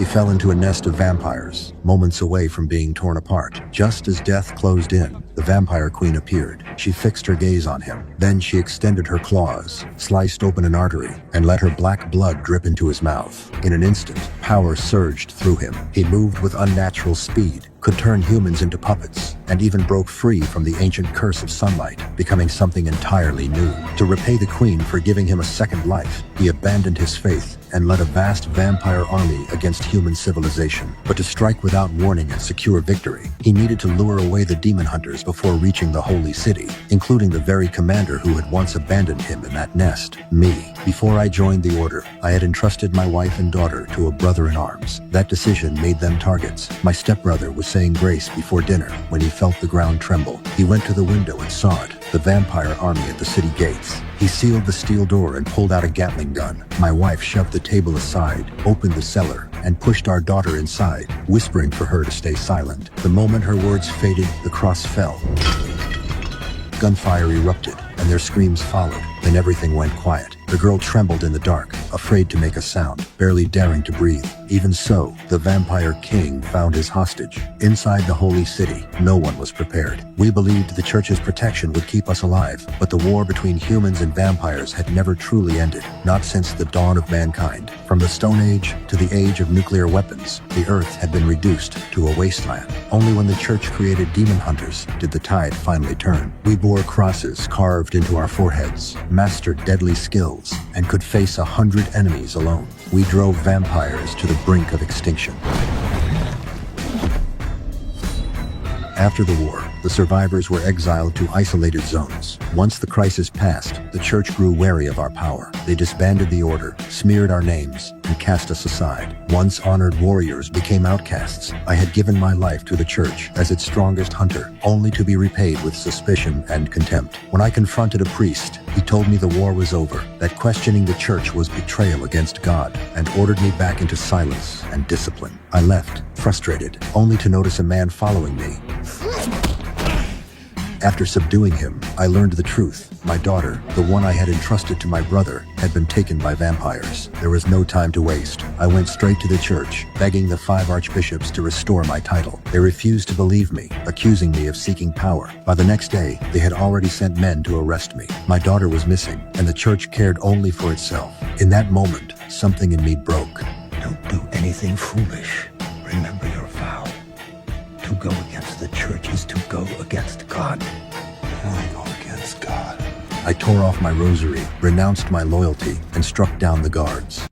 He fell into a nest of vampires, moments away from being torn apart. Just as death closed in, the vampire queen appeared. She fixed her gaze on him. Then she extended her claws, sliced open an artery, and let her black blood drip into his mouth. In an instant, power surged through him. He moved with unnatural speed, could turn humans into puppets, and even broke free from the ancient curse of sunlight, becoming something entirely new. To repay the queen for giving him a second life, he abandoned his faith and led a vast vampire army against human civilization. But to strike without warning and secure victory, he needed to lure away the demon hunters before reaching the holy city, including the very commander who had once abandoned him in that nest, me. Before I joined the order, I had entrusted my wife and daughter to a brother-in-arms. That decision made them targets. My stepbrother was saying grace before dinner when he felt the ground tremble. He went to the window and saw it, the vampire army at the city gates. He sealed the steel door and pulled out a Gatling gun. My wife shoved the table aside, opened the cellar, and pushed our daughter inside, whispering for her to stay silent. The moment her words faded, the cross fell. Gunfire erupted, and their screams followed. Then everything went quiet. The girl trembled in the dark, afraid to make a sound, barely daring to breathe. Even so, the vampire king found his hostage. Inside the holy city, no one was prepared. We believed the church's protection would keep us alive, but the war between humans and vampires had never truly ended, not since the dawn of mankind. From the Stone Age to the age of nuclear weapons, the earth had been reduced to a wasteland. Only when the church created demon hunters did the tide finally turn. We bore crosses carved into our foreheads, mastered deadly skills, and could face 100 enemies alone. We drove vampires to the brink of extinction. After the war, the survivors were exiled to isolated zones. Once the crisis passed, the church grew wary of our power. They disbanded the order, smeared our names, and cast us aside. Once honored warriors became outcasts. I had given my life to the church as its strongest hunter, only to be repaid with suspicion and contempt. When I confronted a priest, he told me the war was over, that questioning the church was betrayal against God, and ordered me back into silence and discipline. I left, frustrated, only to notice a man following me. After subduing him, I learned the truth. My daughter, the one I had entrusted to my brother, had been taken by vampires. There was no time to waste. I went straight to the church, begging the 5 archbishops to restore my title. They refused to believe me, accusing me of seeking power. By the next day, they had already sent men to arrest me. My daughter was missing, and the church cared only for itself. In that moment, something in me broke. Don't do anything foolish. Remember your vow. To go against the church is to go against God. I go against God. I tore off my rosary, renounced my loyalty, and struck down the guards.